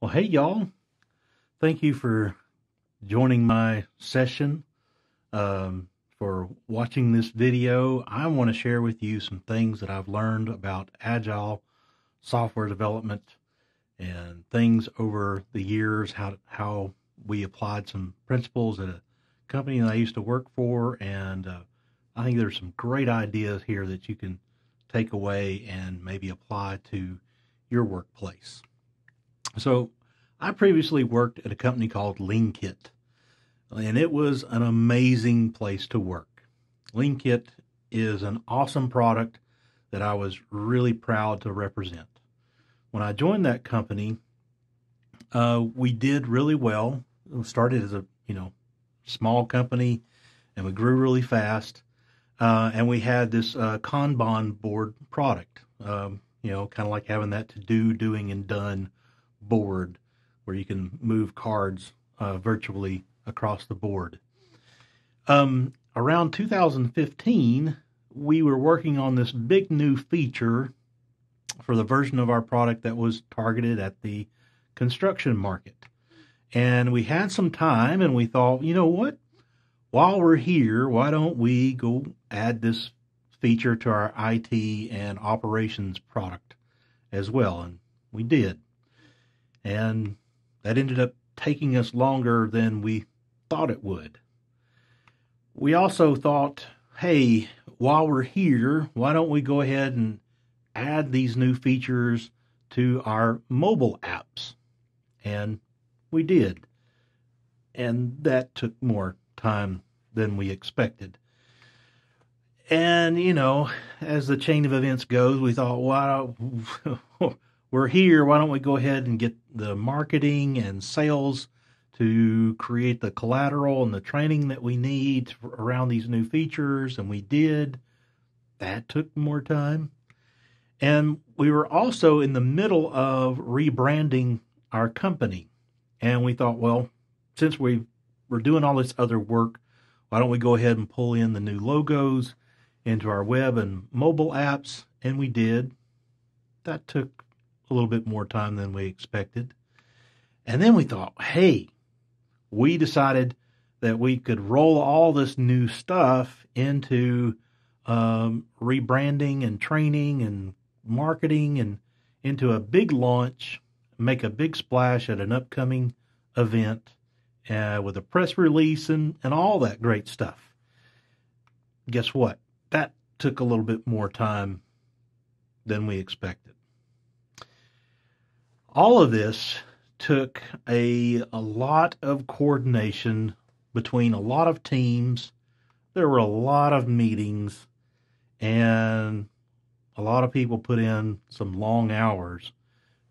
Well, hey, y'all. Thank you for joining my session, for watching this video. I want to share with you some things that I've learned about agile software development and things over the years, how we applied some principles at a company that I used to work for. And I think there's some great ideas here that you can take away and maybe apply to your workplace. So I previously worked at a company called LeanKit, and it was an amazing place to work. LeanKit is an awesome product that I was really proud to represent. When I joined that company, we did really well. We started as a small company, and we grew really fast. And we had this KANBAN board product, kind of like having that to-do, doing, and done board where you can move cards virtually across the board. Around 2015, we were working on this big new feature for the version of our product that was targeted at the construction market. And we had some time, and we thought, you know what? While we're here, why don't we go add this feature to our IT and operations product as well? And we did. And that ended up taking us longer than we thought it would. We also thought, hey, while we're here, why don't we go ahead and add these new features to our mobile apps? And we did. And that took more time than we expected. And, as the chain of events goes, we thought, wow, we're here. Why don't we go ahead and get the marketing and sales to create the collateral and the training that we need around these new features? And we did. That took more time. And we were also in the middle of rebranding our company. And we thought, well, since we were doing all this other work, why don't we go ahead and pull in the new logos into our web and mobile apps? And we did. That took a little bit more time than we expected. And then we thought, hey, we decided that we could roll all this new stuff into rebranding and training and marketing and into a big launch, make a big splash at an upcoming event with a press release and all that great stuff. Guess what? That took a little bit more time than we expected. All of this took a lot of coordination between a lot of teams. There were a lot of meetings, and a lot of people put in some long hours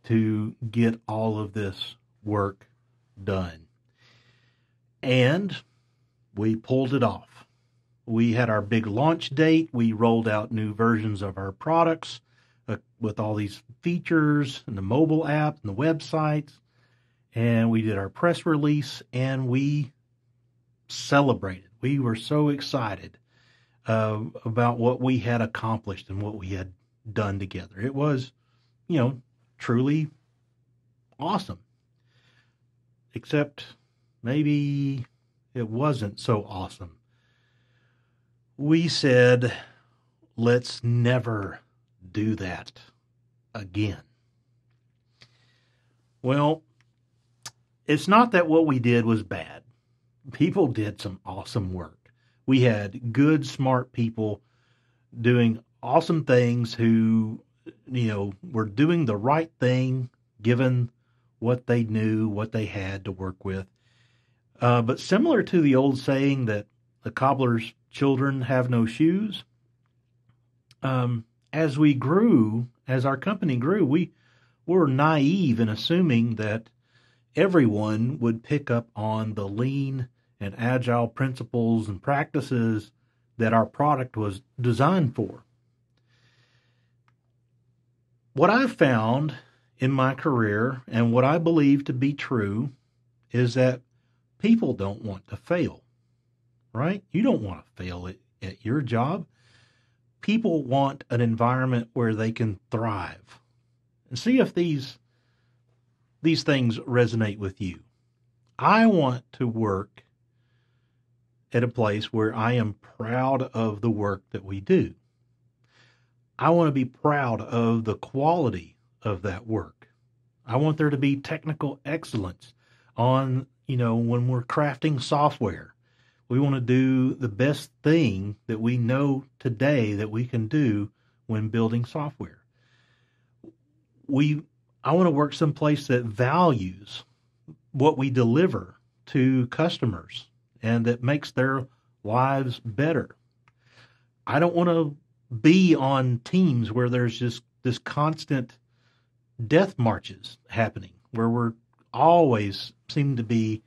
to get all of this work done. And we pulled it off. We had our big launch date. We rolled out new versions of our products with all these features and the mobile app and the websites. And we did our press release, and we celebrated. We were so excited about what we had accomplished and what we had done together. It was, truly awesome. Except maybe it wasn't so awesome. We said, let's never do that again. Well, it's not that what we did was bad. People did some awesome work. We had good, smart people doing awesome things who, were doing the right thing given what they knew, what they had to work with. But similar to the old saying that the cobbler's children have no shoes, as we grew, as our company grew, we were naive in assuming that everyone would pick up on the lean and agile principles and practices that our product was designed for. What I've found in my career, and what I believe to be true, is that people don't want to fail, right? You don't want to fail at your job. People want an environment where they can thrive. And see if these these things resonate with you. I want to work at a place where I am proud of the work that we do. I want to be proud of the quality of that work. I want there to be technical excellence on, when we're crafting software. We want to do the best thing that we know today that we can do when building software. I want to work someplace that values what we deliver to customers and that makes their lives better. I don't want to be on teams where there's just this constant death marches happening, where we're always seem to be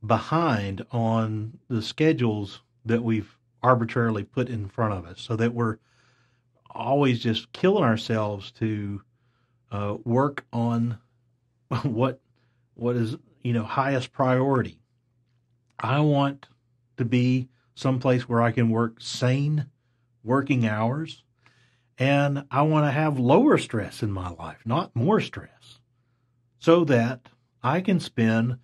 behind on the schedules that we've arbitrarily put in front of us, so that we're always just killing ourselves to work on what is highest priority. I want to be someplace where I can work sane working hours, and I want to have lower stress in my life, not more stress, so that I can spend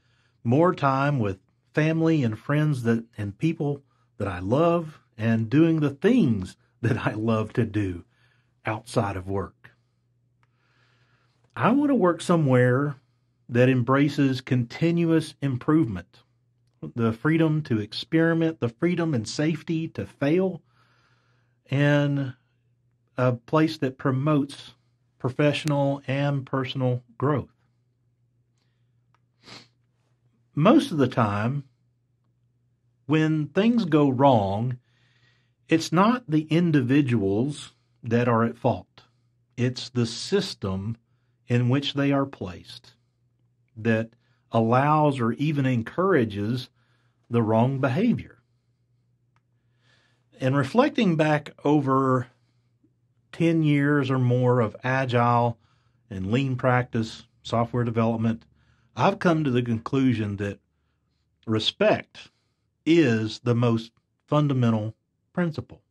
more time with family and friends and people that I love, and doing the things that I love to do outside of work. I want to work somewhere that embraces continuous improvement, the freedom to experiment, the freedom and safety to fail, and a place that promotes professional and personal growth. Most of the time, when things go wrong, it's not the individuals that are at fault. It's the system in which they are placed that allows or even encourages the wrong behavior. And reflecting back over 10 years or more of agile and lean practice, software development, I've come to the conclusion that respect is the most fundamental principle.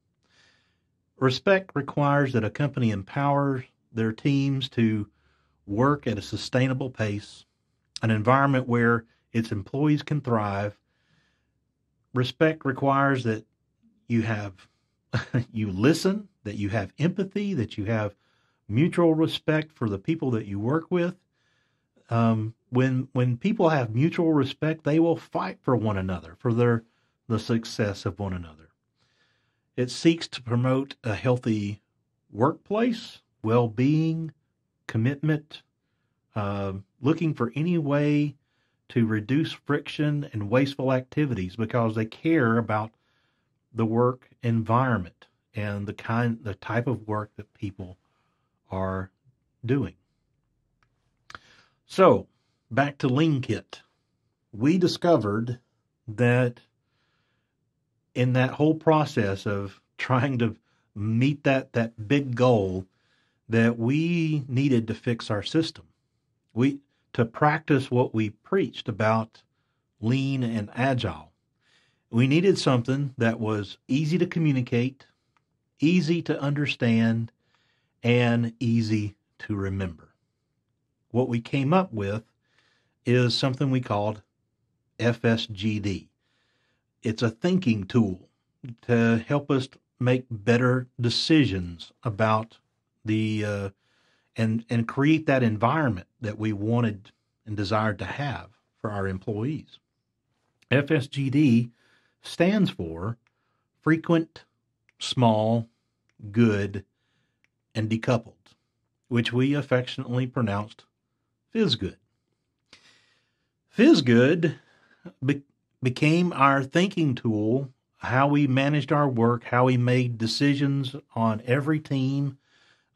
Respect requires that a company empowers their teams to work at a sustainable pace, an environment where its employees can thrive. Respect requires that you listen, that you have empathy, that you have mutual respect for the people that you work with. When people have mutual respect, they will fight for one another, for the success of one another. It seeks to promote a healthy workplace, well-being, commitment, looking for any way to reduce friction and wasteful activities, because they care about the work environment and the type of work that people are doing. So, back to LeanKit. We discovered that in that whole process of trying to meet that big goal, that we needed to fix our system. To practice what we preached about lean and agile. We needed something that was easy to communicate, easy to understand, and easy to remember. What we came up with is something we called FSGD. It's a thinking tool to help us make better decisions about and create that environment that we wanted and desired to have for our employees. FSGD stands for frequent, small, good, and decoupled, which we affectionately pronounced FSGD. FSGD became our thinking tool, how we managed our work, how we made decisions on every team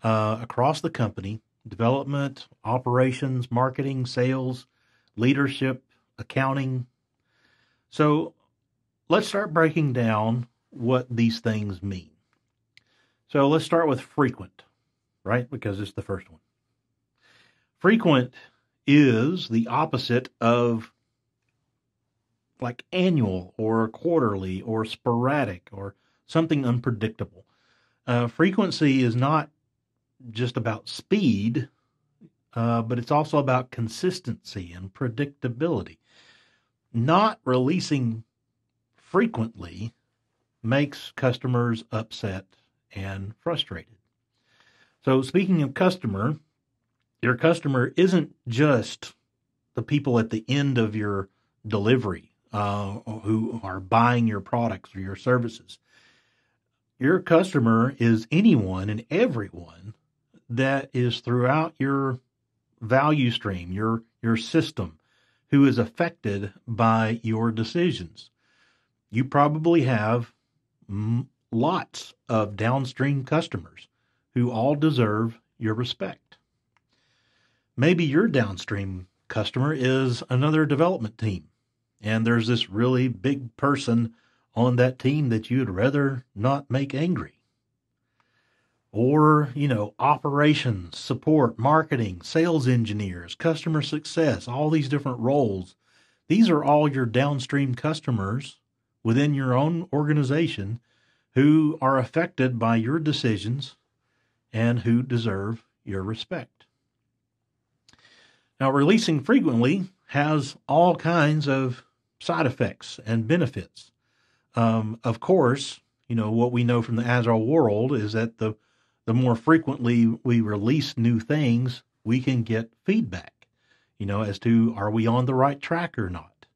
across the company: development, operations, marketing, sales, leadership, accounting. So let's start breaking down what these things mean. So let's start with frequent, right? Because it's the first one. Frequent is the opposite of like annual or quarterly or sporadic or something unpredictable. Frequency is not just about speed. but it's also about consistency and predictability. Not releasing frequently makes customers upset and frustrated. So speaking of customer, your customer isn't just the people at the end of your delivery who are buying your products or your services. Your customer is anyone and everyone that is throughout your value stream, your system, who is affected by your decisions. You probably have lots of downstream customers who all deserve your respect. Maybe your downstream customer is another development team, and there's this really big person on that team that you'd rather not make angry. Or, operations, support, marketing, sales engineers, customer success, all these different roles. These are all your downstream customers within your own organization who are affected by your decisions and who deserve your respect. Now, releasing frequently has all kinds of side effects and benefits. Of course, what we know from the agile world is that the more frequently we release new things, we can get feedback, as to are we on the right track or not.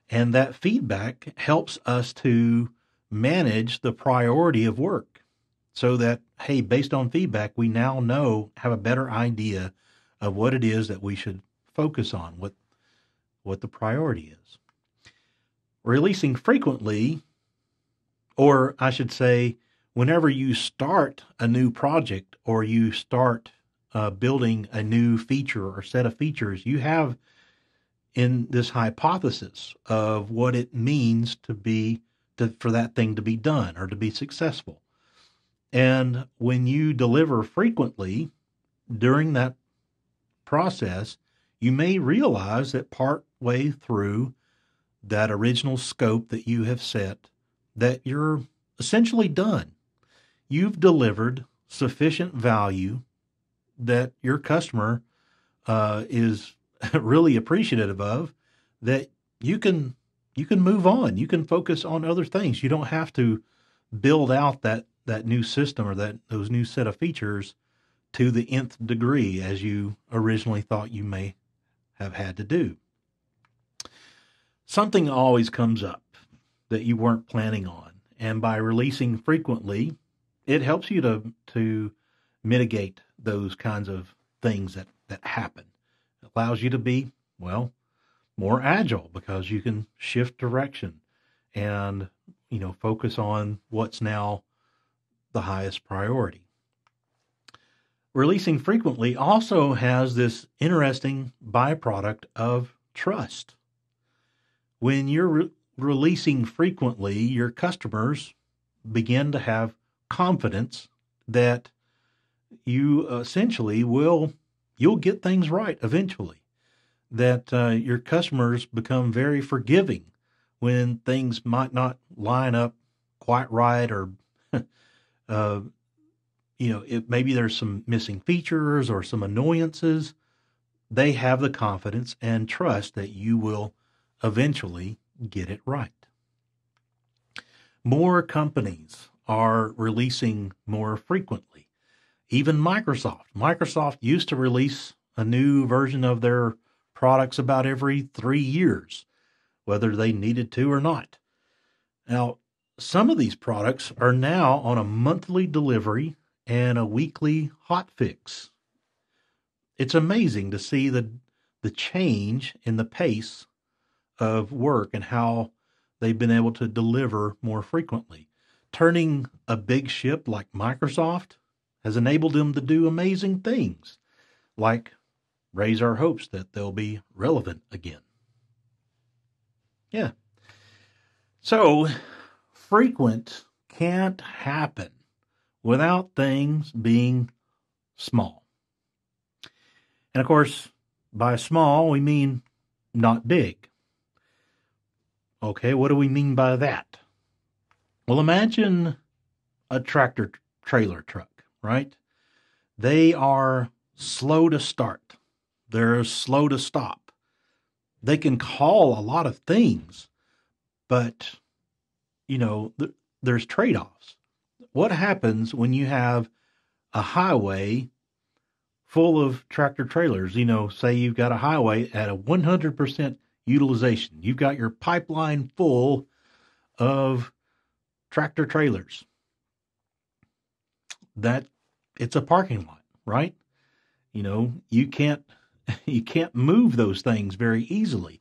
And that feedback helps us to manage the priority of work so that, hey, based on feedback, we now have a better idea of what it is that we should focus on, what the priority is. Releasing frequently, or I should say, whenever you start a new project or you start building a new feature or set of features, you have in this hypothesis of what it means for that thing to be done or to be successful. And when you deliver frequently during that process, you may realize that part way through that original scope that you have set, that you're essentially done. You've delivered sufficient value that your customer is really appreciative of, that you can move on. You can focus on other things. You don't have to build out that new system or those new set of features to the nth degree as you originally thought you may have had to do. Something always comes up that you weren't planning on, and by releasing frequently, it helps you to mitigate those kinds of things that happen. It allows you to be, more agile because you can shift direction and, focus on what's now the highest priority. Releasing frequently also has this interesting byproduct of trust. When you're releasing frequently, your customers begin to have confidence that you essentially you'll get things right eventually. That your customers become very forgiving when things might not line up quite right, or maybe there's some missing features or some annoyances. They have the confidence and trust that you will eventually get it right. More companies are releasing more frequently. Even Microsoft used to release a new version of their products about every 3 years, whether they needed to or not. Now, some of these products are now on a monthly delivery and a weekly hot fix. It's amazing to see the change in the pace of work and how they've been able to deliver more frequently. Turning a big ship like Microsoft has enabled them to do amazing things, like raise our hopes that they'll be relevant again. Yeah. So, frequent can't happen without things being small. And of course, by small, we mean not big. Okay, what do we mean by that? Well, imagine a tractor trailer truck, right? They are slow to start. They're slow to stop. They can call a lot of things, but, there's trade-offs. What happens when you have a highway full of tractor trailers? Say you've got a highway at a 100% utilization. You've got your pipeline full of tractor trailers. It's a parking lot, right? You can't move those things very easily.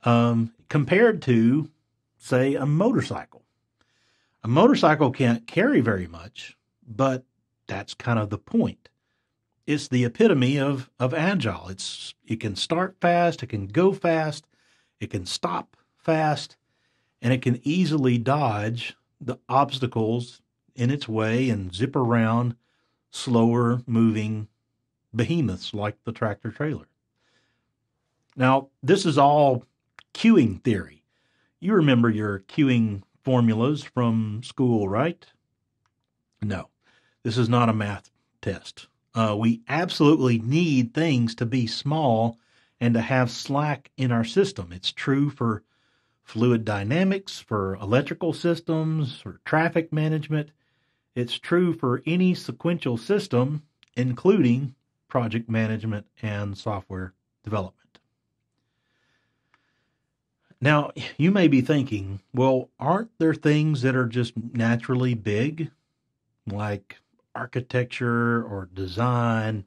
Compared to, say, a motorcycle. A motorcycle can't carry very much, but that's kind of the point. It's the epitome of agile. It can start fast, it can go fast, it can stop fast, and it can easily dodge the obstacles in its way and zip around slower moving behemoths like the tractor trailer. Now, this is all queuing theory. You remember your queuing formulas from school, right? No, this is not a math test. We absolutely need things to be small and to have slack in our system. It's true for fluid dynamics, for electrical systems, for traffic management. It's true for any sequential system, including project management and software development. Now, you may be thinking, well, aren't there things that are just naturally big, like architecture or design?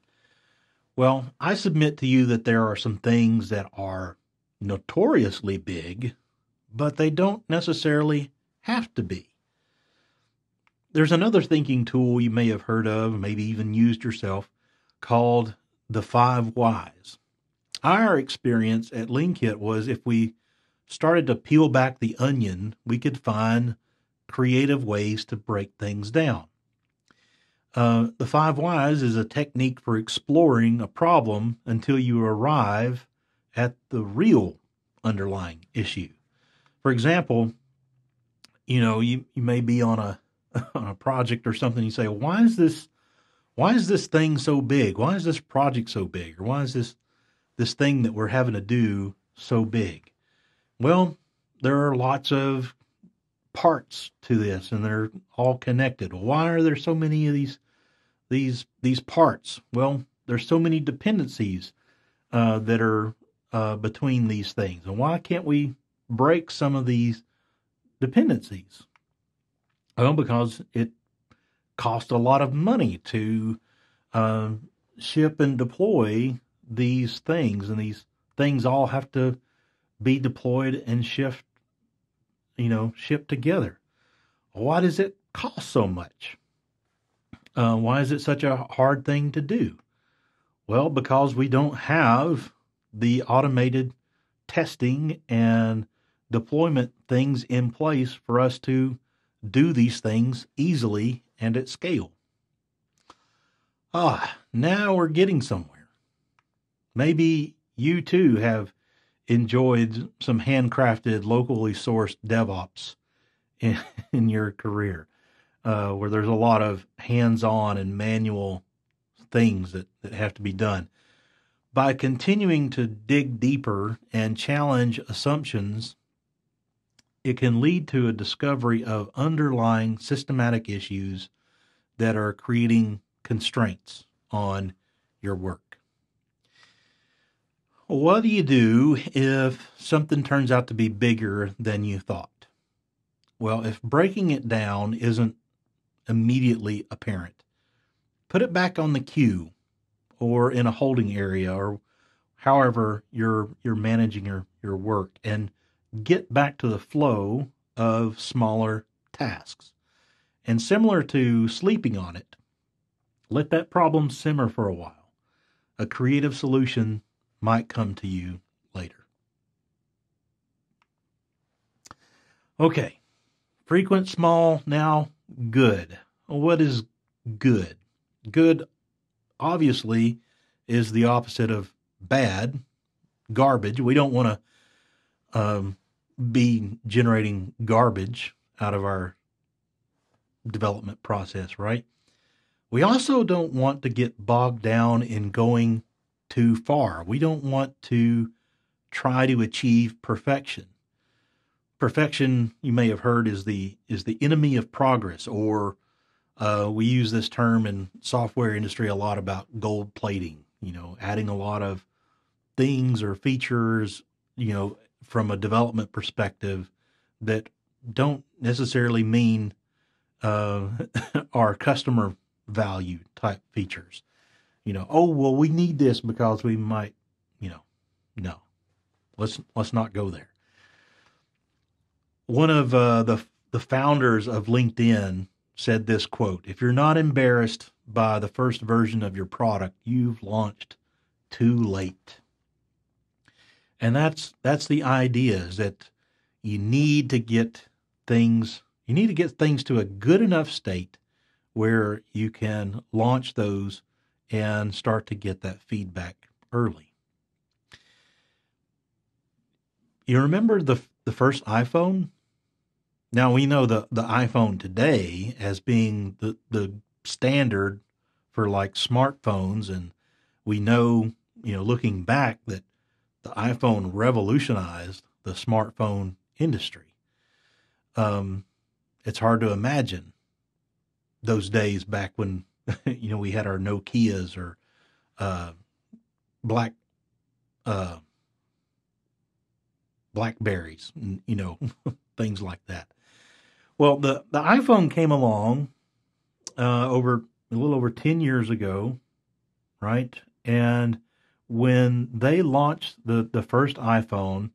Well, I submit to you that there are some things that are notoriously big, but they don't necessarily have to be. There's another thinking tool you may have heard of, maybe even used yourself, called the 5 whys. Our experience at LeanKit was if we started to peel back the onion, we could find creative ways to break things down. The 5 whys is a technique for exploring a problem until you arrive at the real underlying issue. For example, you may be on a project or something. You say, why is this thing so big? Why is this project so big? Or why is this thing that we're having to do so big? Well, there are lots of parts to this, and they're all connected. Why are there so many of these parts? Well, there's so many dependencies that are between these things. And why can't we break some of these dependencies? Well, because it costs a lot of money to ship and deploy these things, and these things all have to be deployed and shipped together. Why does it cost so much? Why is it such a hard thing to do? Well, because we don't have the automated testing and deployment things in place for us to do these things easily and at scale. Now we're getting somewhere. Maybe you too have enjoyed some handcrafted, locally sourced DevOps in your career, where there's a lot of hands-on and manual things that have to be done. By continuing to dig deeper and challenge assumptions, it can lead to a discovery of underlying systematic issues that are creating constraints on your work. What do you do if something turns out to be bigger than you thought? Well, if breaking it down isn't immediately apparent, put it back on the queue or in a holding area, or however you're managing your work, and get back to the flow of smaller tasks. And similar to sleeping on it, let that problem simmer for a while. A creative solution might come to you later. Okay, frequent, small, now good. What is good? Good, obviously, is the opposite of bad, garbage. We don't want to be generating garbage out of our development process, right? We also don't want to get bogged down in going too far. We don't want to try to achieve perfection. Perfection, you may have heard, is the enemy of progress, or we use this term in software industry a lot about gold plating, adding a lot of things or features, from a development perspective that don't necessarily mean our customer value type features. Oh, well, we need this because we might, no, let's not go there. One of the founders of LinkedIn said this quote: "If you're not embarrassed by the first version of your product, you've launched too late." And that's the idea, is that you need to get things to a good enough state where you can launch those and start to get that feedback early. You remember the first iPhone? Now, we know the iPhone today as being the standard for like smartphones, and we know, looking back, that the iPhone revolutionized the smartphone industry. It's hard to imagine those days back when, we had our Nokias or Blackberries, things like that. Well, the iPhone came along a little over 10 years ago, right? And when they launched the first iPhone,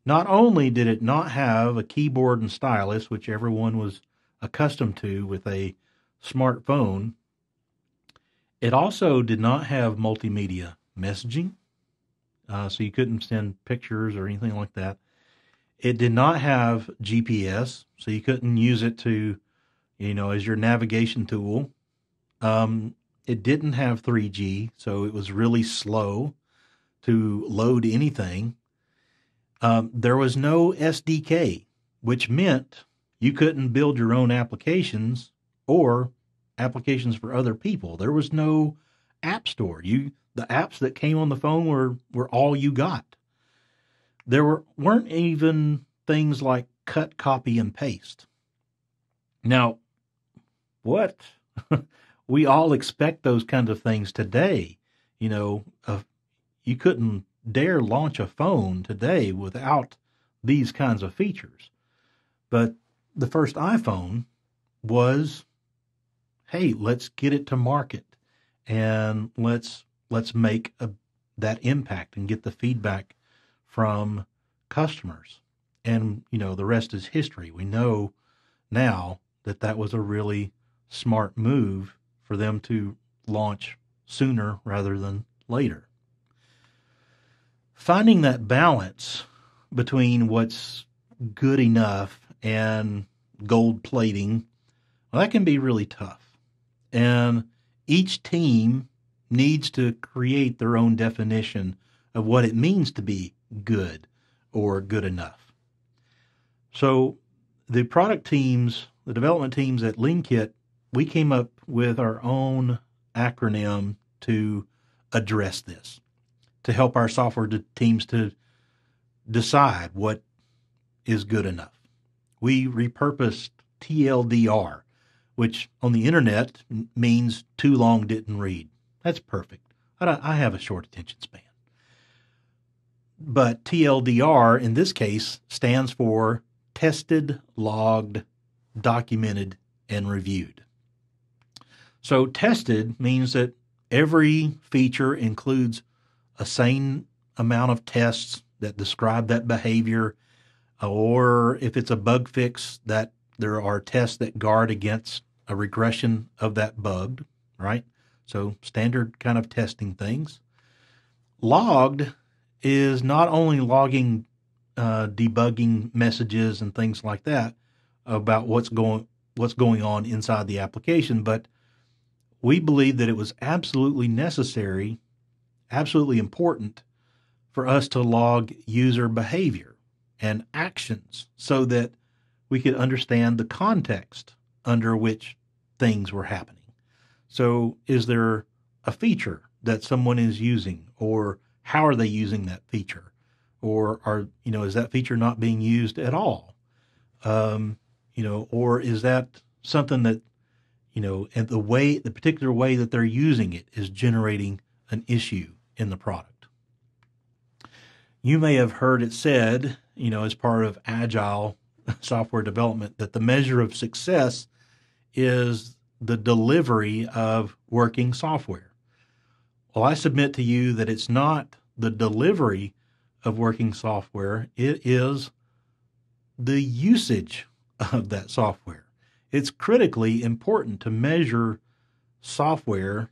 not only did it not have a keyboard and stylus, which everyone was accustomed to with a smartphone, it also did not have multimedia messaging, so you couldn't send pictures or anything like that. It did not have GPS, so you couldn't use it to, as your navigation tool. It didn't have 3G, so it was really slow to load anything. There was no SDK, which meant you couldn't build your own applications or applications for other people. There was no app store. The apps that came on the phone were all you got. There weren't even things like cut, copy, and paste. Now, what? We all expect those kinds of things today. You couldn't dare launch a phone today without these kinds of features. But the first iPhone was, hey, let's get it to market, and let's make that impact and get the feedback from customers. And, the rest is history. We know now that was a really smart move for them to launch sooner rather than later. Finding that balance between what's good enough and gold plating, well, that can be really tough. And each team needs to create their own definition of what it means to be good or good enough. So the product teams, the development teams at LeanKit, we came up with our own acronym to address this, to help our software teams to decide what is good enough. We repurposed TLDR, which on the internet means too long didn't read. That's perfect. I have a short attention span. But TLDR in this case stands for tested, logged, documented, and reviewed. So tested means that every feature includes a sane amount of tests that describe that behavior, or if it's a bug fix, that there are tests that guard against a regression of that bug, right? So standard kind of testing things. Logged is not only logging debugging messages and things like that about what's going on inside the application, but we believe that it was absolutely necessary, absolutely important for us to log user behavior and actions so that we could understand the context under which things were happening. So is there a feature that someone is using, or how are they using that feature, or is that feature not being used at all? Or is that something that, and the particular way that they're using it is generating an issue in the product. You may have heard it said, as part of agile software development, that the measure of success is the delivery of working software. Well, I submit to you that it's not the delivery of working software. It is the usage of that software. It's critically important to measure software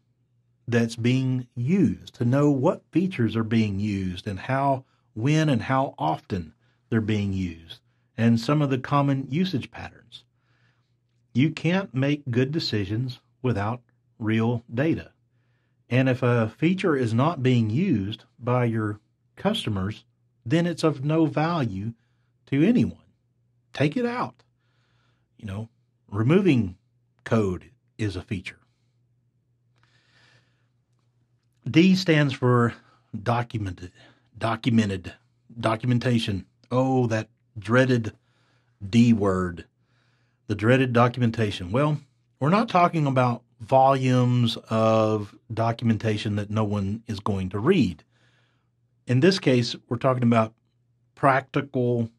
that's being used, to know what features are being used and how, when, and how often they're being used, and some of the common usage patterns. You can't make good decisions without real data. And if a feature is not being used by your customers, then it's of no value to anyone. Take it out. Removing code is a feature. D stands for documentation. Oh, that dreaded D word, the dreaded documentation. Well, we're not talking about volumes of documentation that no one is going to read. In this case, we're talking about practical,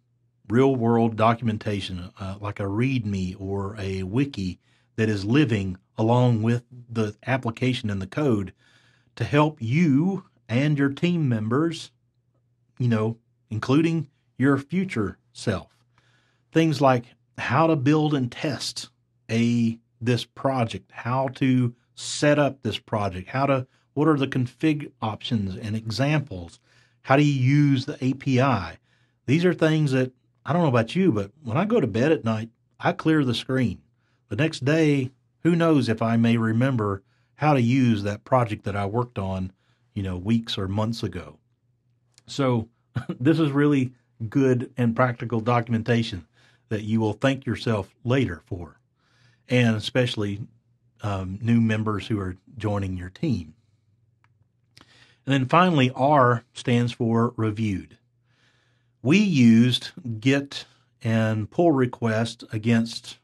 real-world documentation, like a README or a wiki that is living along with the application and the code to help you and your team members, including your future self. Things like how to build and test this project, how to set up this project, what are the config options and examples, how do you use the API. These are things that, I don't know about you, but when I go to bed at night, I clear the screen. The next day, who knows if I may remember how to use that project that I worked on, weeks or months ago. So this is really good and practical documentation that you will thank yourself later for, and especially new members who are joining your team. And then finally, R stands for reviewed. We used Git and pull request against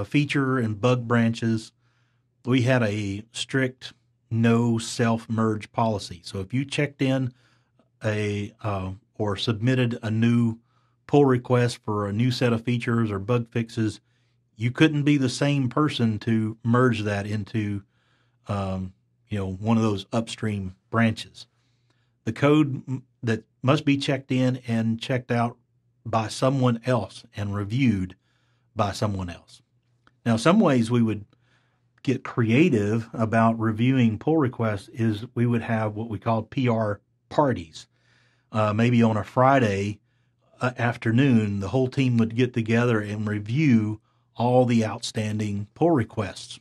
feature and bug branches. We had a strict no self-merge policy. So if you checked in or submitted a new pull request for a new set of features or bug fixes, you couldn't be the same person to merge that into, one of those upstream branches. The code that must be checked in and checked out by someone else and reviewed by someone else. Now, some ways we would get creative about reviewing pull requests is we would have what we call PR parties. Maybe on a Friday afternoon, the whole team would get together and review all the outstanding pull requests.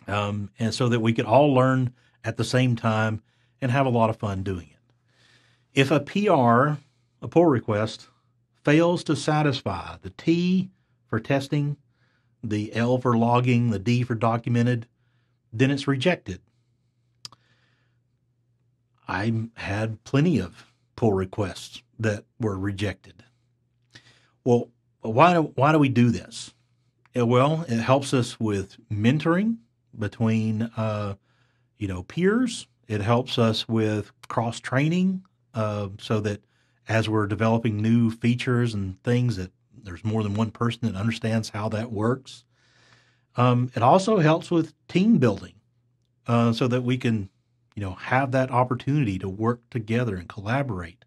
And so that we could all learn at the same time and have a lot of fun doing it. If a PR, a pull request, fails to satisfy the T for testing, the L for logging, the D for documented, then it's rejected. I had plenty of pull requests that were rejected. Well, why do we do this? Well, it helps us with mentoring between, peers. It helps us with cross-training so that as we're developing new features and things, that there's more than one person that understands how that works. It also helps with team building so that we can, have that opportunity to work together and collaborate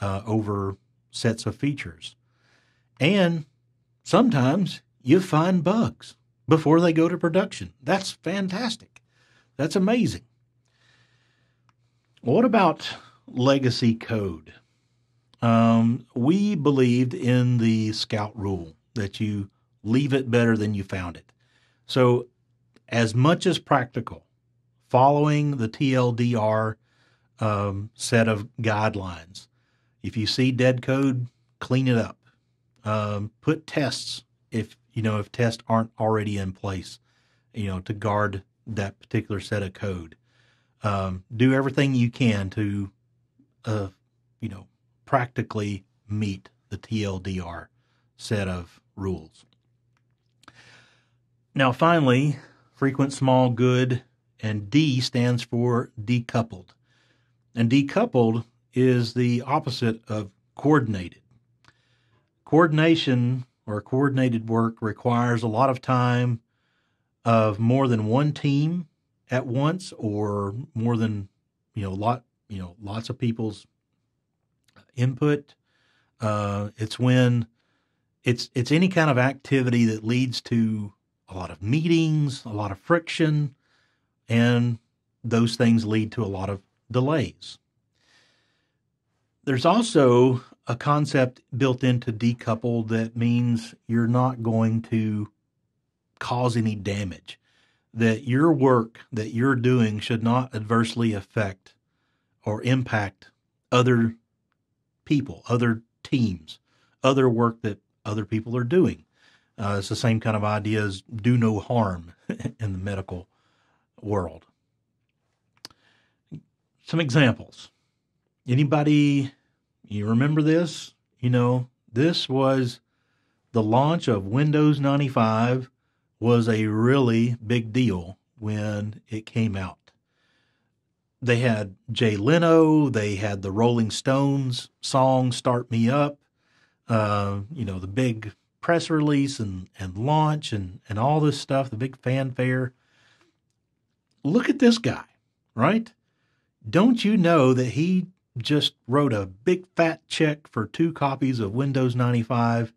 over sets of features. And sometimes you find bugs before they go to production. That's fantastic. That's amazing. What about legacy code? We believed in the Scout rule that you leave it better than you found it. So as much as practical, following the TLDR set of guidelines. If you see dead code, clean it up. Put tests if tests aren't already in place, to guard that particular set of code. do everything you can to, practically meet the TLDR set of rules. Now, finally, frequent, small, good, and D stands for decoupled. And decoupled is the opposite of coordinated. Coordination or coordinated work requires a lot of time of more than one team at once, or more than lots of people's input. It's when it's any kind of activity that leads to a lot of meetings, a lot of friction, and those things lead to a lot of delays. There's also a concept built into decoupled that means you're not going to cause any damage, that your work that you're doing should not adversely affect or impact other people, other teams, other work that other people are doing. It's the same kind of idea as do no harm in the medical world. Some examples. Anybody, you remember this? This was the launch of Windows 95 was a really big deal when it came out. They had Jay Leno, they had the Rolling Stones song Start Me Up, the big press release and launch and all this stuff, the big fanfare. Look at this guy, right? Don't you know that he just wrote a big fat check for 2 copies of Windows 95,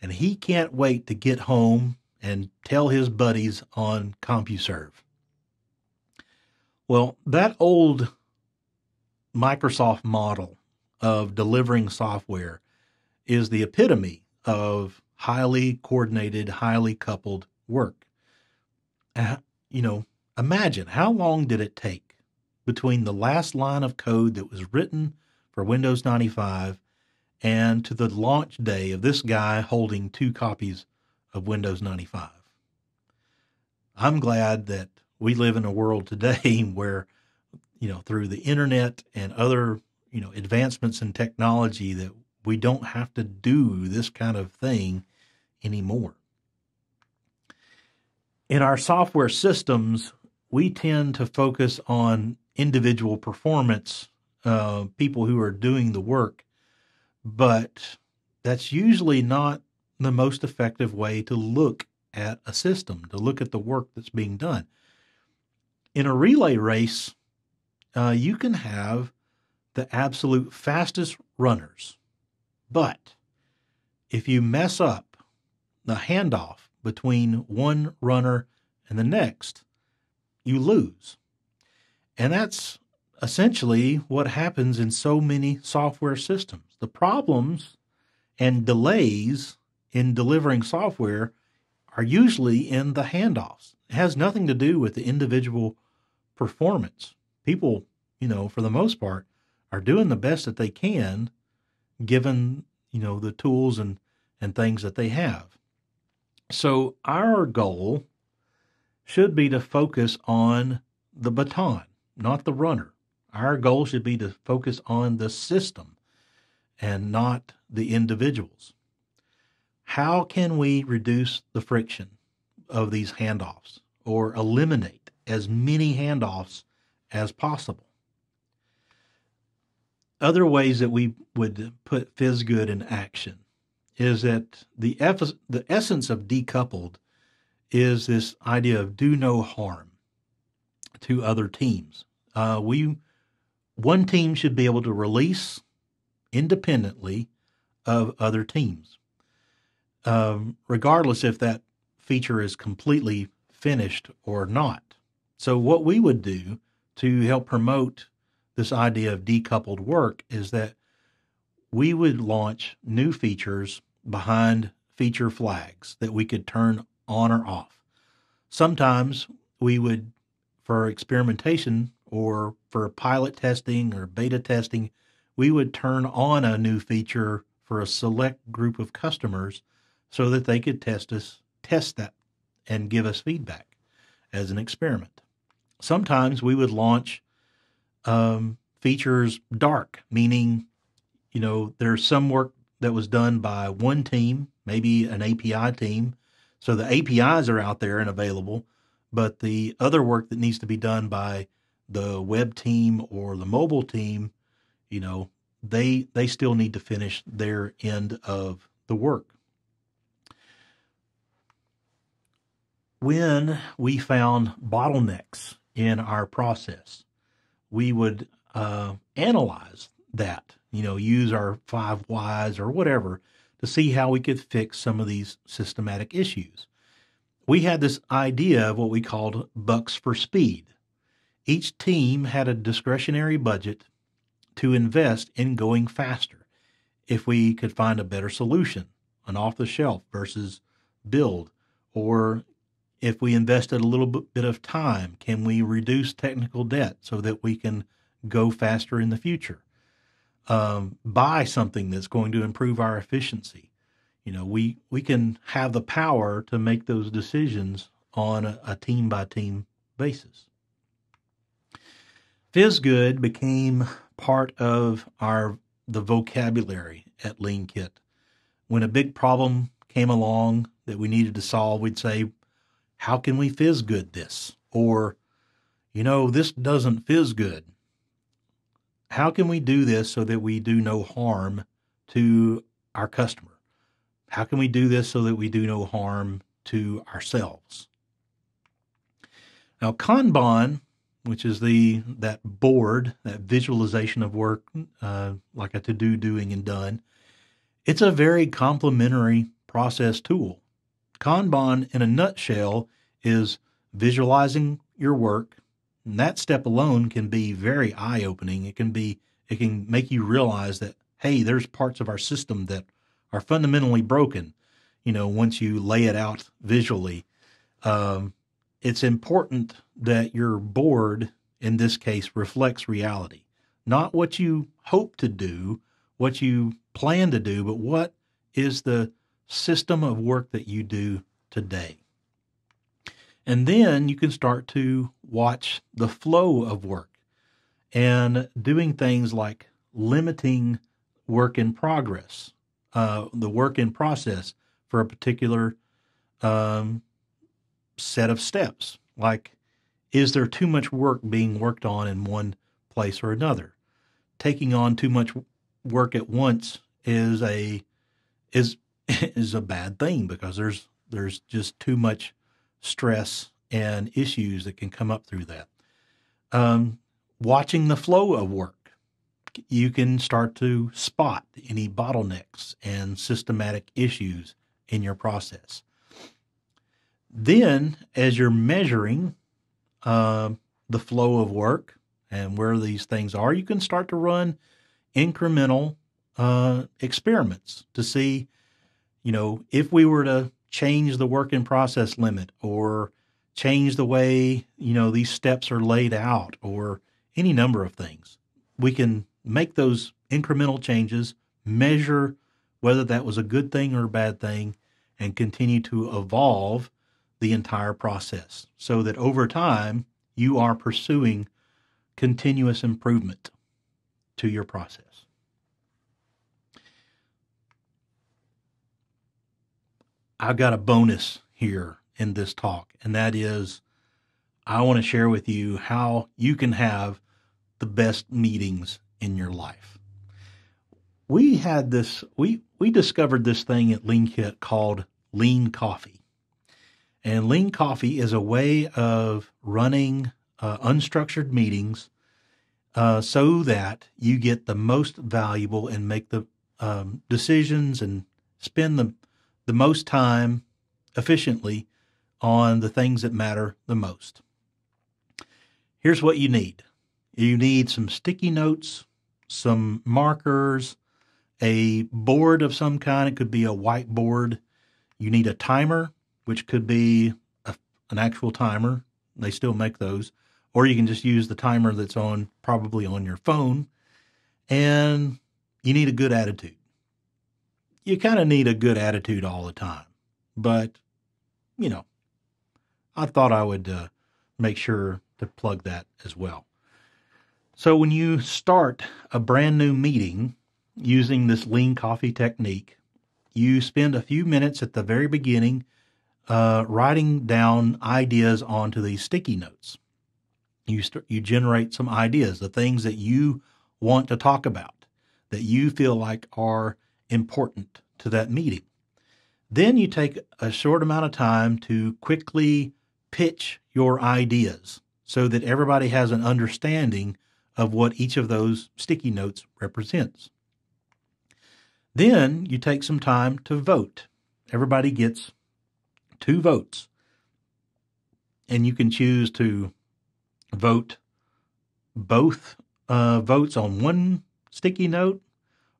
and he can't wait to get home and tell his buddies on CompuServe. Well, that old Microsoft model of delivering software is the epitome of highly coordinated, highly coupled work. Imagine how long did it take between the last line of code that was written for Windows 95 and to the launch day of this guy holding 2 copies of Windows 95. I'm glad that we live in a world today where, through the internet and other, advancements in technology, that we don't have to do this kind of thing anymore. In our software systems, we tend to focus on individual performance, people who are doing the work, but that's usually not the most effective way to look at a system, to look at the work that's being done. In a relay race, you can have the absolute fastest runners, but if you mess up the handoff between one runner and the next, you lose. And that's essentially what happens in so many software systems. The problems and delays in delivering software are usually in the handoffs. It has nothing to do with the individual performance. People, for the most part, are doing the best that they can given, the tools and things that they have. So our goal should be to focus on the baton, not the runner. Our goal should be to focus on the system and not the individuals. How can we reduce the friction of these handoffs or eliminate as many handoffs as possible? Other ways that we would put FSGD in action is that the essence of decoupled is this idea of do no harm to other teams. One team should be able to release independently of other teams, regardless if that feature is completely finished or not. So what we would do to help promote this idea of decoupled work is that we would launch new features behind feature flags that we could turn on or off. Sometimes we would, for experimentation or for pilot testing or beta testing, we would turn on a new feature for a select group of customers so that they could test that and give us feedback as an experiment. Sometimes we would launch features dark, meaning, there's some work that was done by one team, maybe an API team. So the APIs are out there and available, but the other work that needs to be done by the web team or the mobile team, they still need to finish their end of the work. When we found bottlenecks in our process, we would analyze that, use our 5 whys or whatever to see how we could fix some of these systematic issues. We had this idea of what we called bucks for speed. Each team had a discretionary budget to invest in going faster if we could find a better solution, an off-the-shelf versus build, or if we invested a little bit of time, can we reduce technical debt so that we can go faster in the future? Buy something that's going to improve our efficiency. We can have the power to make those decisions on a team-by-team basis. FSGD became part of the vocabulary at LeanKit. When a big problem came along that we needed to solve, we'd say, how can we FSGD this? Or, this doesn't FSGD. How can we do this so that we do no harm to our customer? How can we do this so that we do no harm to ourselves? Now, KANBAN, which is that board, that visualization of work, like a to-do, doing, and done, it's a very complementary process tool. Kanban, in a nutshell, is visualizing your work, and that step alone can be very eye-opening. It can make you realize that, hey, there's parts of our system that are fundamentally broken. Once you lay it out visually, it's important that your board, in this case, reflects reality, not what you hope to do, what you plan to do, but what is the system of work that you do today. And then you can start to watch the flow of work and doing things like limiting work in progress, the work in process for a particular set of steps. Like, is there too much work being worked on in one place or another? Taking on too much work at once is a bad thing, because there's just too much stress and issues that can come up through that. Watching the flow of work, you can start to spot any bottlenecks and systematic issues in your process. Then, as you're measuring the flow of work and where these things are, you can start to run incremental experiments to see, if we were to change the work in process limit, or change the way, these steps are laid out, or any number of things. We can make those incremental changes, measure whether that was a good thing or a bad thing, and continue to evolve the entire process so that over time you are pursuing continuous improvement to your process. I've got a bonus here in this talk, and that is I want to share with you how you can have the best meetings in your life. We discovered this thing at LeanKit called Lean Coffee. And Lean Coffee is a way of running unstructured meetings so that you get the most valuable and make the decisions and spend the most time efficiently on the things that matter the most. Here's what you need. You need some sticky notes, some markers, a board of some kind. It could be a whiteboard. You need a timer, which could be an actual timer. They still make those. Or you can just use the timer that's probably on your phone. And you need a good attitude. You kind of need a good attitude all the time. But, I thought I would make sure to plug that as well. So when you start a brand new meeting using this lean coffee technique, you spend a few minutes at the very beginning writing down ideas onto these sticky notes. You generate some ideas, the things that you want to talk about, that you feel like are important to that meeting. Then you take a short amount of time to quickly pitch your ideas so that everybody has an understanding of what each of those sticky notes represents. Then you take some time to vote. Everybody gets 2 votes. And you can choose to vote both votes on one sticky note,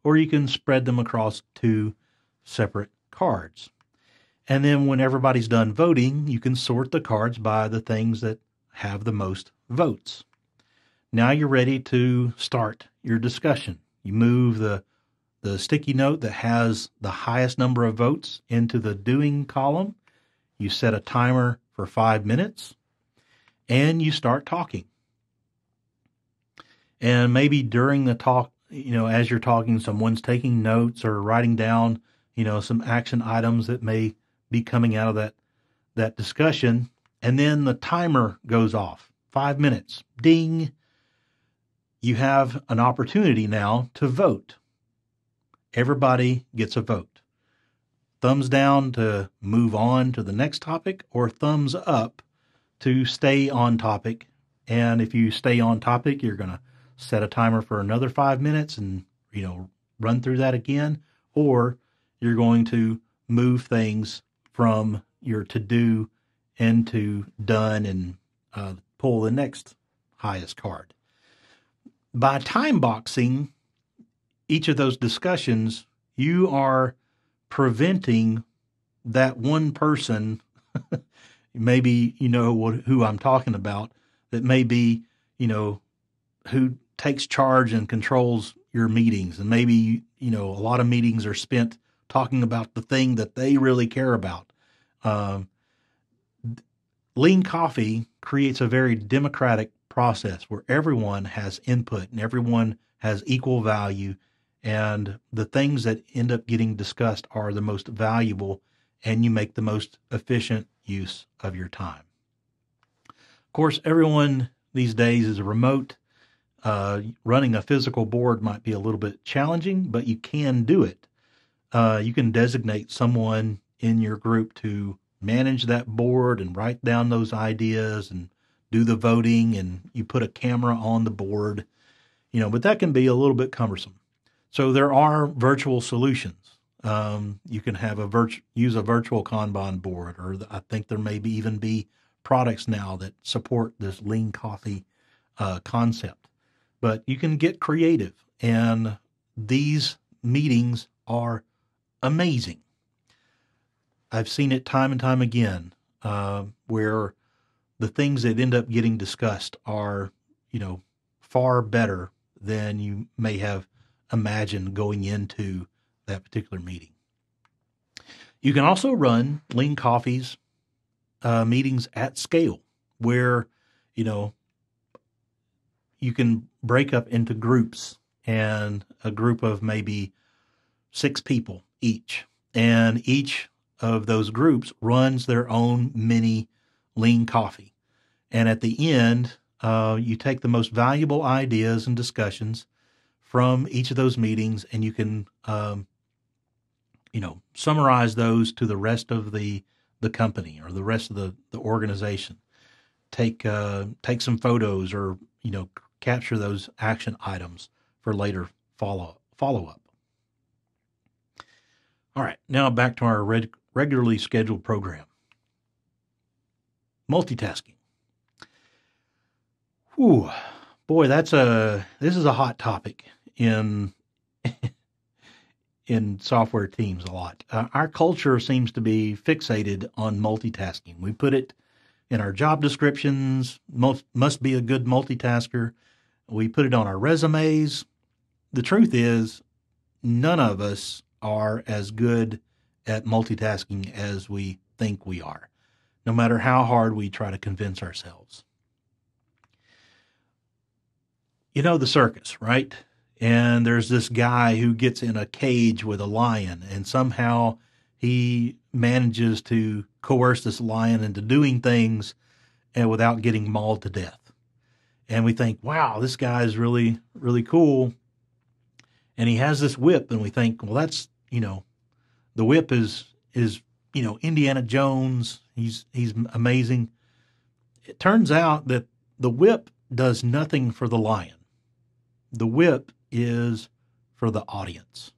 or you can spread them across 2 separate cards. And then when everybody's done voting, you can sort the cards by the things that have the most votes. Now you're ready to start your discussion. You move the sticky note that has the highest number of votes into the doing column. You set a timer for 5 minutes, and you start talking. And maybe during the talk, as you're talking, someone's taking notes or writing down, some action items that may be coming out of that discussion. And then the timer goes off. 5 minutes. Ding. You have an opportunity now to vote. Everybody gets a vote. Thumbs down to move on to the next topic, or thumbs up to stay on topic. And if you stay on topic, you're going to set a timer for another 5 minutes and, run through that again. Or you're going to move things from your to-do into done and pull the next highest card. By time boxing each of those discussions, you are preventing that one person, maybe who I'm talking about, that may be, who takes charge and controls your meetings. And maybe, a lot of meetings are spent talking about the thing that they really care about. Lean Coffee creates a very democratic process where everyone has input and everyone has equal value, and the things that end up getting discussed are the most valuable, and you make the most efficient use of your time. Of course, everyone these days is remote. Running a physical board might be a little bit challenging, but you can do it. You can designate someone in your group to manage that board and write down those ideas and do the voting, and you put a camera on the board, but that can be a little bit cumbersome. So there are virtual solutions. You can have use a virtual Kanban board, or I think there may even be products now that support this lean coffee concept. But you can get creative, and these meetings are amazing. I've seen it time and time again, where the things that end up getting discussed are, far better than you may have imagined going into that particular meeting. You can also run Lean Coffee's meetings at scale, where, you can break up into groups, and a group of maybe 6 people each. And each of those groups runs their own mini Lean Coffee. And at the end, you take the most valuable ideas and discussions from each of those meetings, and you can, summarize those to the rest of the company or the rest of the organization. Take some photos, or, capture those action items for later follow-up. All right, now back to our regularly scheduled program. Multitasking. Whew, boy, this is a hot topic in software teams a lot. Our culture seems to be fixated on multitasking. We put it in our job descriptions, must be a good multitasker. We put it on our resumes. The truth is, none of us are as good at multitasking as we think we are, no matter how hard we try to convince ourselves. You know the circus, right? And there's this guy who gets in a cage with a lion, and somehow he manages to coerce this lion into doing things and without getting mauled to death. And we think, wow, this guy is really, really cool. And he has this whip, and we think, well, that's, the whip is Indiana Jones. He's amazing. It turns out that the whip does nothing for the lion. The whip is for the audience.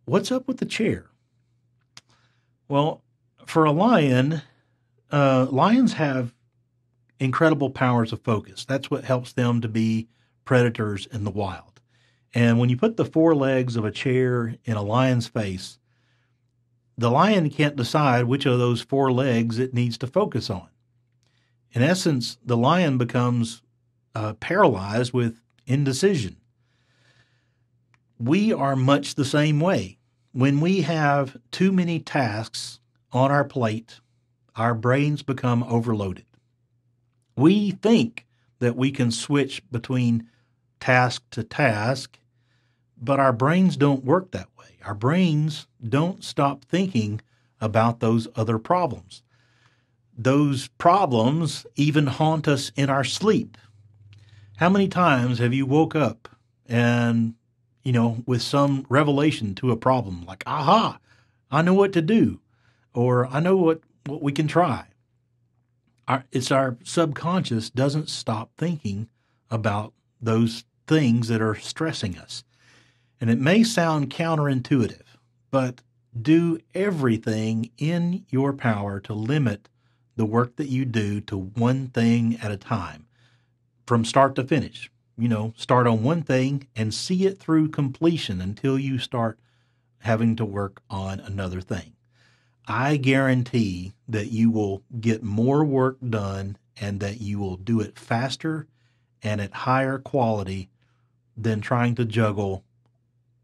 What's up with the chair? Well, for a lion, lions have incredible powers of focus. That's what helps them to be predators in the wild. And when you put the four legs of a chair in a lion's face, the lion can't decide which of those four legs it needs to focus on. In essence, the lion becomes paralyzed with indecision. We are much the same way. When we have too many tasks on our plate, our brains become overloaded. We think that we can switch between task to task, but our brains don't work that way. Our brains don't stop thinking about those other problems. Those problems even haunt us in our sleep. How many times have you woke up and, with some revelation to a problem, like, aha, I know what to do, or I know what we can try. It's our subconscious doesn't stop thinking about those things that are stressing us. And it may sound counterintuitive, but do everything in your power to limit the work that you do to one thing at a time, from start to finish. Start on one thing and see it through completion until you start having to work on another thing. I guarantee that you will get more work done and that you will do it faster and at higher quality than trying to juggle,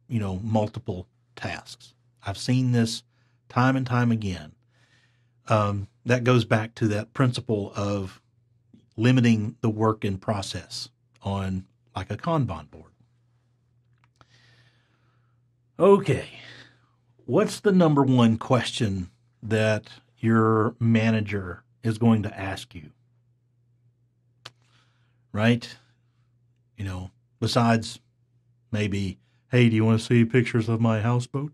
multiple tasks. I've seen this time and time again. That goes back to that principle of limiting the work in process on like a Kanban board. Okay, what's the number one question that your manager is going to ask you? Right? Besides maybe, hey, do you want to see pictures of my houseboat?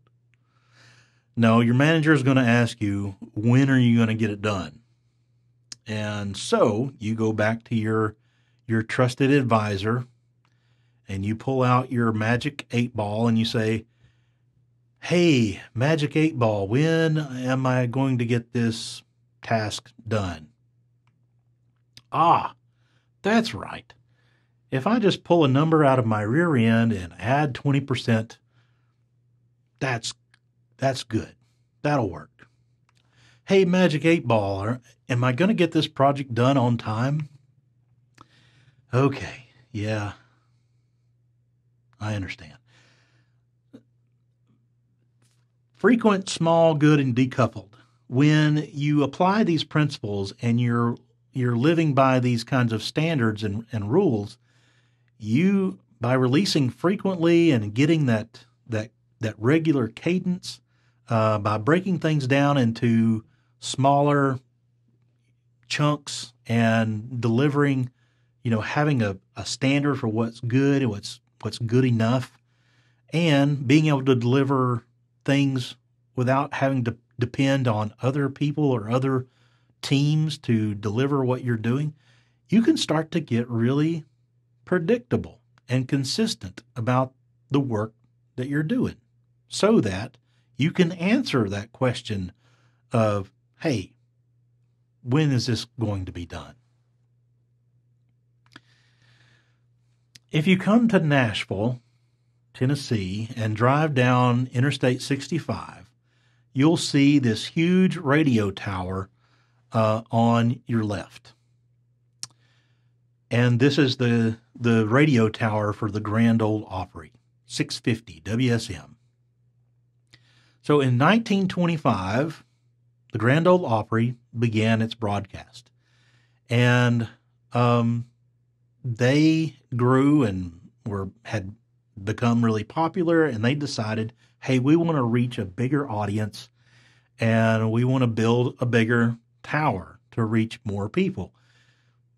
No, your manager is going to ask you, when are you going to get it done? And so you go back to your trusted advisor and you pull out your magic 8-ball and you say, hey, magic 8-ball, when am I going to get this task done? Ah, that's right. If I just pull a number out of my rear end and add 20%, that's good. That'll work. Hey, magic 8-ball, am I going to get this project done on time? Okay, yeah, I understand. Frequent, small, good, and decoupled. When you apply these principles and you're living by these kinds of standards and rules, you, by releasing frequently and getting that regular cadence, by breaking things down into smaller chunks and delivering, having a standard for what's good and what's good enough, and being able to deliver things without having to depend on other people or other teams to deliver what you're doing, you can start to get really predictable and consistent about the work that you're doing, so that you can answer that question of, hey, when is this going to be done? If you come to Nashville, Tennessee, and drive down Interstate 65, you'll see this huge radio tower on your left. And this is the radio tower for the Grand Ole Opry, 650 WSM. So in 1925, the Grand Ole Opry began its broadcast. And they grew and had become really popular, and they decided, hey, we want to reach a bigger audience, and we want to build a bigger tower to reach more people.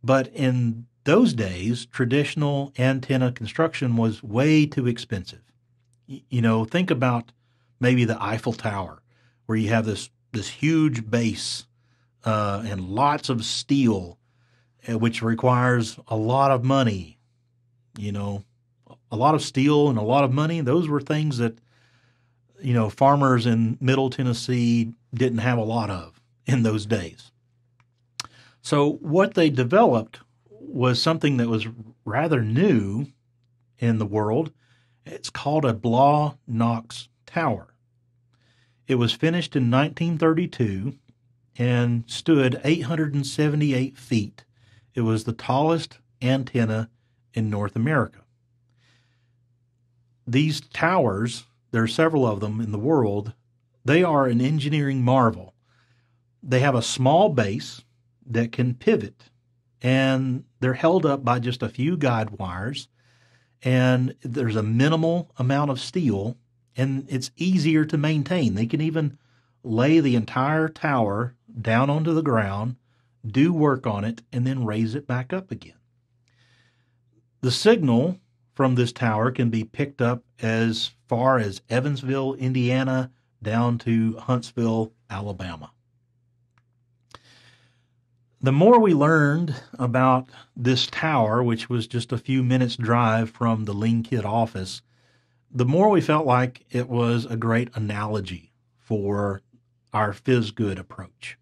But in those days, traditional antenna construction was way too expensive. Think about maybe the Eiffel Tower, where you have this huge base and lots of steel, which requires a lot of money. A lot of steel and a lot of money. Those were things that farmers in Middle Tennessee didn't have a lot of in those days. So what they developed was something that was rather new in the world. It's called a Blaw-Knox tower. It was finished in 1932 and stood 878 feet. It was the tallest antenna in North America. These towers, there are several of them in the world, they are an engineering marvel. They have a small base that can pivot, and they're held up by just a few guide wires, and there's a minimal amount of steel, and it's easier to maintain. They can even lay the entire tower down onto the ground, do work on it, and then raise it back up again. The signal from this tower can be picked up as far as Evansville, Indiana, down to Huntsville, Alabama. The more we learned about this tower, which was just a few minutes drive from the LeanKit office, the more we felt like it was a great analogy for our FSGD approach.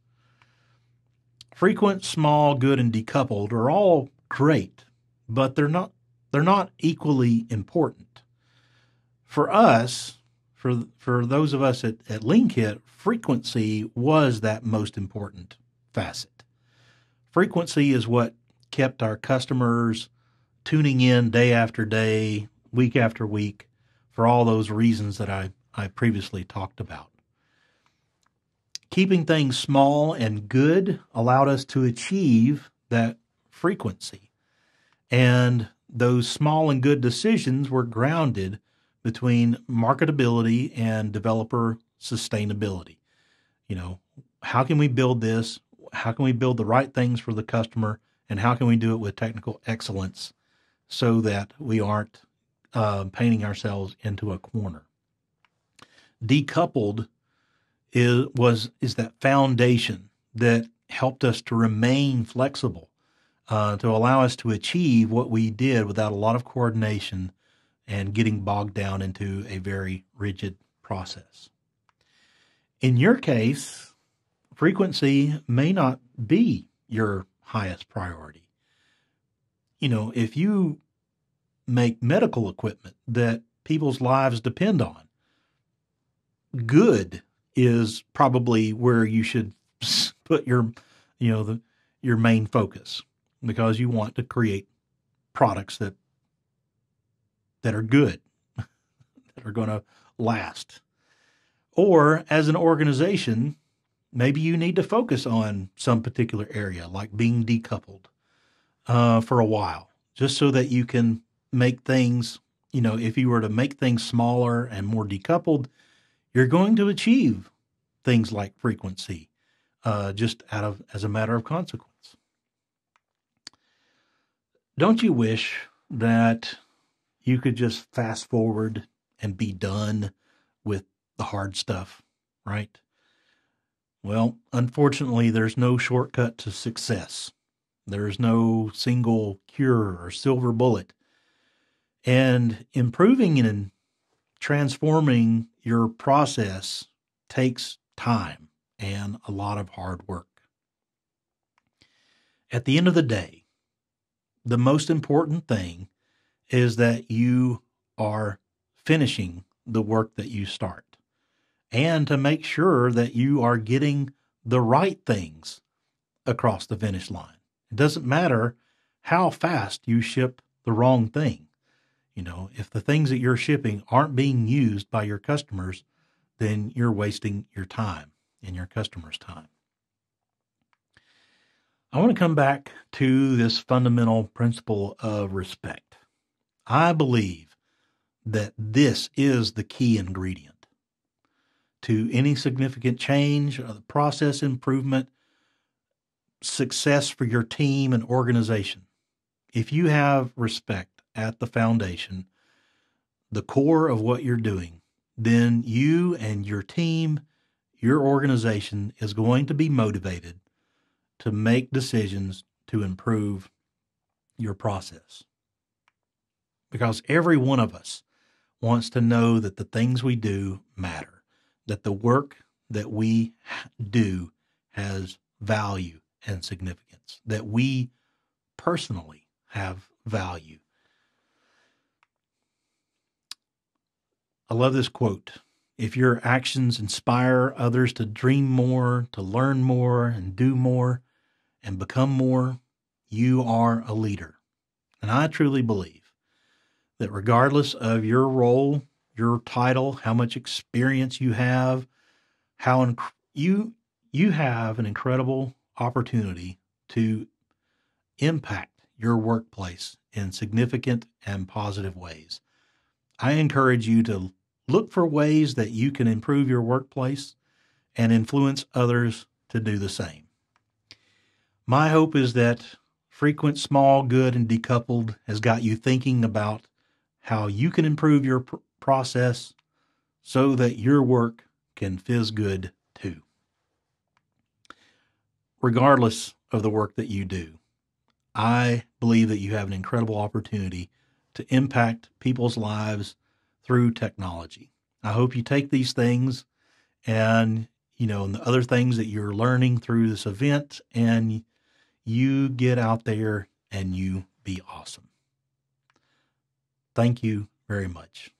Frequent, small, good, and decoupled are all great, but they're not equally important. For us, for those of us at LeanKit, frequency was that most important facet. Frequency is what kept our customers tuning in day after day, week after week, for all those reasons that I previously talked about. Keeping things small and good allowed us to achieve that frequency. And those small and good decisions were grounded between marketability and developer sustainability. How can we build this? How can we build the right things for the customer? And how can we do it with technical excellence so that we aren't painting ourselves into a corner? Decoupled is that foundation that helped us to remain flexible, to allow us to achieve what we did without a lot of coordination and getting bogged down into a very rigid process. In your case, frequency may not be your highest priority. If you make medical equipment that people's lives depend on, good is probably where you should put your main focus, because you want to create products that are good, that are going to last. Or as an organization, maybe you need to focus on some particular area, like being decoupled for a while, just so that you can make things, if you were to make things smaller and more decoupled, you're going to achieve things like frequency just as a matter of consequence. Don't you wish that you could just fast forward and be done with the hard stuff, right? Well, unfortunately, there's no shortcut to success. There's no single cure or silver bullet. And improving and transforming your process takes time and a lot of hard work. At the end of the day, the most important thing is that you are finishing the work that you start, and to make sure that you are getting the right things across the finish line. It doesn't matter how fast you ship the wrong thing. If the things that you're shipping aren't being used by your customers, then you're wasting your time and your customers' time. I want to come back to this fundamental principle of respect. I believe that this is the key ingredient to any significant change, process improvement, success for your team and organization. If you have respect at the foundation, the core of what you're doing, then you and your team, your organization is going to be motivated to make decisions to improve your process. Because every one of us wants to know that the things we do matter, that the work that we do has value and significance, that we personally have value. I love this quote. If your actions inspire others to dream more, to learn more, and do more, and become more, you are a leader. And I truly believe that regardless of your role, your title, how much experience you have, you have an incredible opportunity to impact your workplace in significant and positive ways. I encourage you to look for ways that you can improve your workplace and influence others to do the same. My hope is that Frequent, Small, Good, and Decoupled has got you thinking about how you can improve your process so that your work can fizz good too. Regardless of the work that you do, I believe that you have an incredible opportunity to impact people's lives through technology. I hope you take these things and the other things that you're learning through this event, and you get out there and you be awesome. Thank you very much.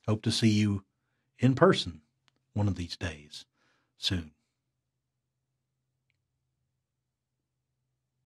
Hope to see you in person one of these days soon.